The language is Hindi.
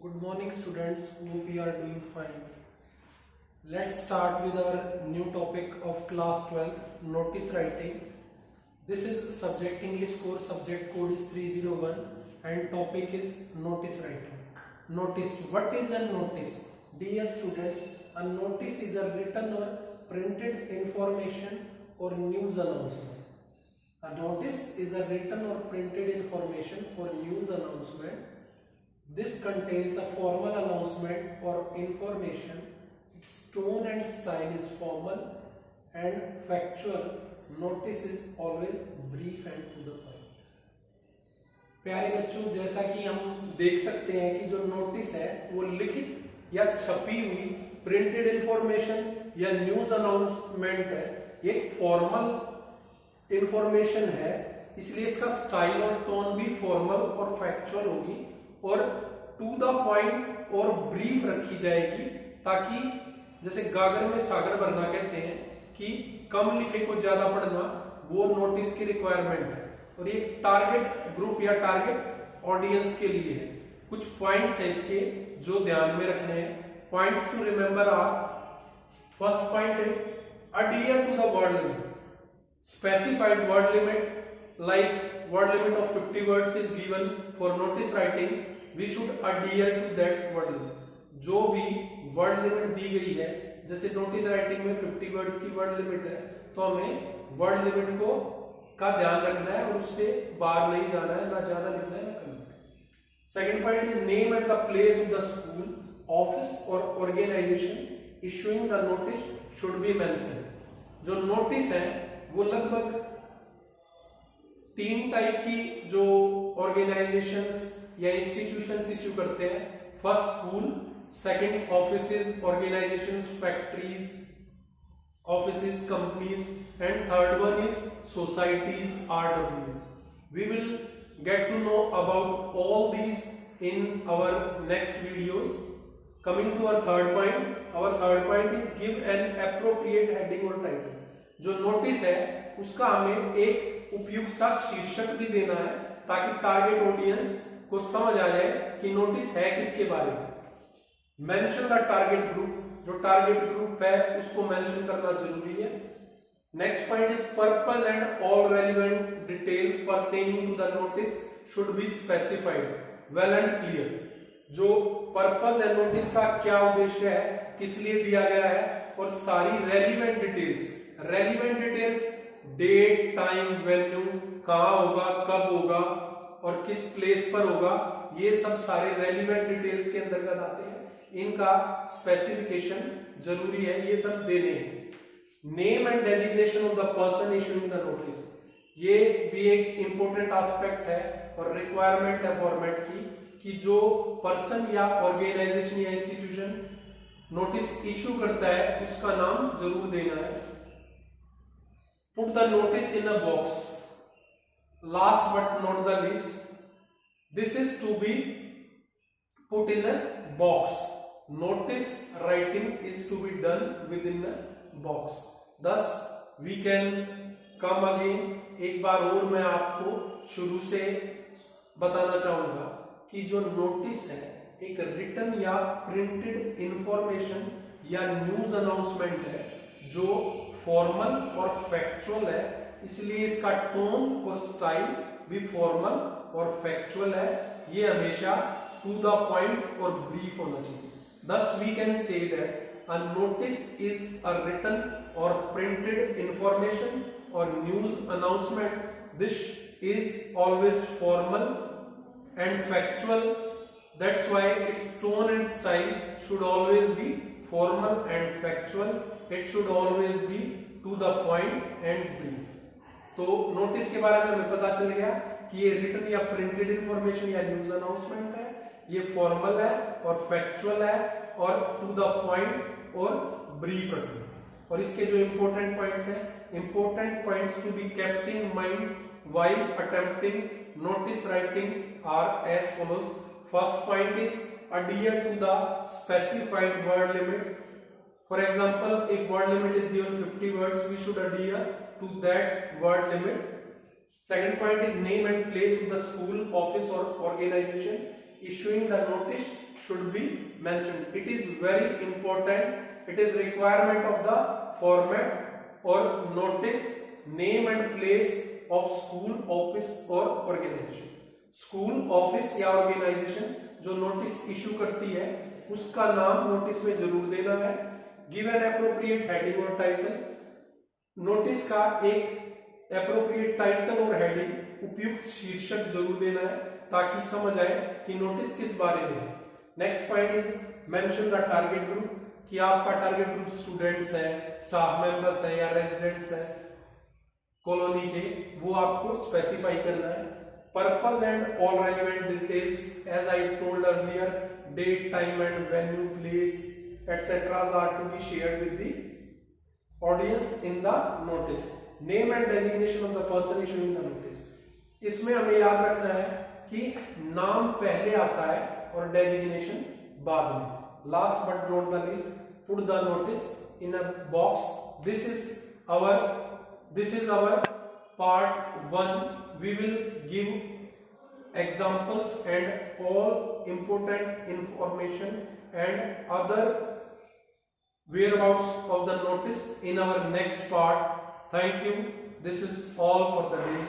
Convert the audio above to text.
Good morning students, hope we are doing fine. Let's start with our new topic of class 12, notice writing. This is subject English course, subject code is 301 and topic is notice writing. Notice, what is a notice? Dear students, a notice is a written or printed information or news announcement. A notice is a written or printed information or news announcement. This contains a formal announcement or information. Its tone and style is formal and factual. Notice is always brief and to the point. प्यारे बच्चों, जैसा कि हम देख सकते हैं कि जो नोटिस है वो लिखित या छपी हुई प्रिंटेड इंफॉर्मेशन या न्यूज अनाउंसमेंट है। ये एक फॉर्मल इंफॉर्मेशन है, इसलिए इसका स्टाइल और टोन भी फॉर्मल और फैक्चुअल होगी और टू द पॉइंट और ब्रीफ रखी जाएगी, ताकि जैसे गागर में सागर भरना कहते हैं कि कम लिखे को ज्यादा पढ़ना, वो नोटिस की रिक्वायरमेंट है। और ये टारगेट ग्रुप या टारगेट ऑडियंस के लिए है। कुछ पॉइंट्स है इसके जो ध्यान में रखने हैं। Points to remember are, first point है adhere to the word limit. Specified word limit, like word limit of 50 words is given for notice writing, we should adhere to that word limit. जो भी word limit दी गई है, जैसे notice writing में 50 words की word limit है, तो हमें word limit को का ध्यान रखना है और उससे बाहर नहीं जाना है, ना ज्यादा लिखना है ना कम लिखना है। Second point is name and the place of the school, office or organization issuing the notice should be mentioned. जो नोटिस है वो लगभग 3 टाइप की जो ऑर्गेनाइजेशंस या इंस्टीट्यूशंस इश्यू करते हैं। First school, second offices, organisations, factories, offices, companies, and third one is societies, RWs. We will get to know about all these in our next videos. Coming to our third point, our third point is give an appropriate heading or title. जो नोटिस है उसका हमें एक उपयुक्त सा शीर्षक भी देना है, ताकि टारगेट ऑडियंस को समझ आ जाए कि नोटिस है किसके बारे में। मेंशन द टारगेट ग्रुप, जो टारगेट ग्रुप है उसको मेंशन करना जरूरी है। Next point is purpose and all relevant details pertaining to the notice should be specified well and clear. जो पर्पस है नोटिस का, क्या उद्देश्य है, किस लिए दिया गया है, और सारी relevant details, date, time, venue, कहां होगा, कब होगा और किस प्लेस पर होगा, ये सब सारे रेलिवेंट डिटेल्स के अंतर्गत आते हैं। इनका स्पेसिफिकेशन जरूरी है, ये सब देने हैं। Name and designation of the person issuing the notice, ये भी एक इंपॉर्टेंट एस्पेक्ट है और रिक्वायरमेंट है फॉर्मेट की, कि जो पर्सन या ऑर्गेनाइजेशन या इंस्टीट्यूशन नोटिस इश्यू करता है उसका नाम जरूर देना है। Put the notice in a box, last but not the least, this is to be put in a box. Notice writing is to be done within a box. thus we can come again, एक बार और मैं आपको शुरू से बताना चाहूंगा कि जो नोटिस है एक रिटन या प्रिंटेड इंफॉर्मेशन या न्यूज अनाउंसमेंट है जो फॉर्मल और फैक्चुअल है, इसलिए इसका टोन और स्टाइल भी फॉर्मल और फैक्चुअल है। ये हमेशा टू द पॉइंट और ब्रीफ होना चाहिए। Thus we can say that a notice is a written or printed information or news announcement. This is always formal and factual. That's why its tone and style should always be formal and factual. It should always be to the point and brief. तो नोटिस के बारे में हमें पता चल गया कि ये रिटन या प्रिंटेड इंफॉर्मेशन या न्यूज अनाउंसमेंट है, ये फॉर्मल है और फैक्चुअल है और टू द पॉइंट और ब्रीफ रखना। और इसके जो इंपॉर्टेंट पॉइंट्स हैं, important points to be kept in mind while attempting notice writing are as follows. First point is adhere to the specified word limit. For example, if word limit is given 50 words, we should adhere to that word limit. Second point is name and place of the school, office or organization issuing the notice should be mentioned. It is very important. It is requirement of the format or notice name and place of school, office or organization. School, office या ऑर्गेनाइजेशन जो नोटिस इशू करती है उसका नाम नोटिस में जरूर देना है. गिव एन एप्रोप्रिएट हेडिंग और टाइटल. नोटिस का एक एप्रोप्रिएट टाइटल और हेडिंग, उपयुक्त शीर्षक जरूर देना है ताकि समझ आए कि नोटिस किस बारे में है. Next point is mention the target group, कि आपका टारगेट ग्रुप स्टूडेंट्स है, स्टाफ मेंबर्स है या रेजिडेंट्स है कॉलोनी के, वो आपको स्पेसिफाई करना है. Purpose and all relevant details as I told earlier, date, time and venue, place etcetera are to be shared with the audience in the notice. Name and designation of the person issuing the notice. इसमें हमें याद रखना है कि नाम पहले आता है और डेजिग्नेशन बाद में. Last but not the least, put the notice in a box. This is our part 1. We will give examples and all important information and other whereabouts of the notice in our next part. Thank you. This is all for the day.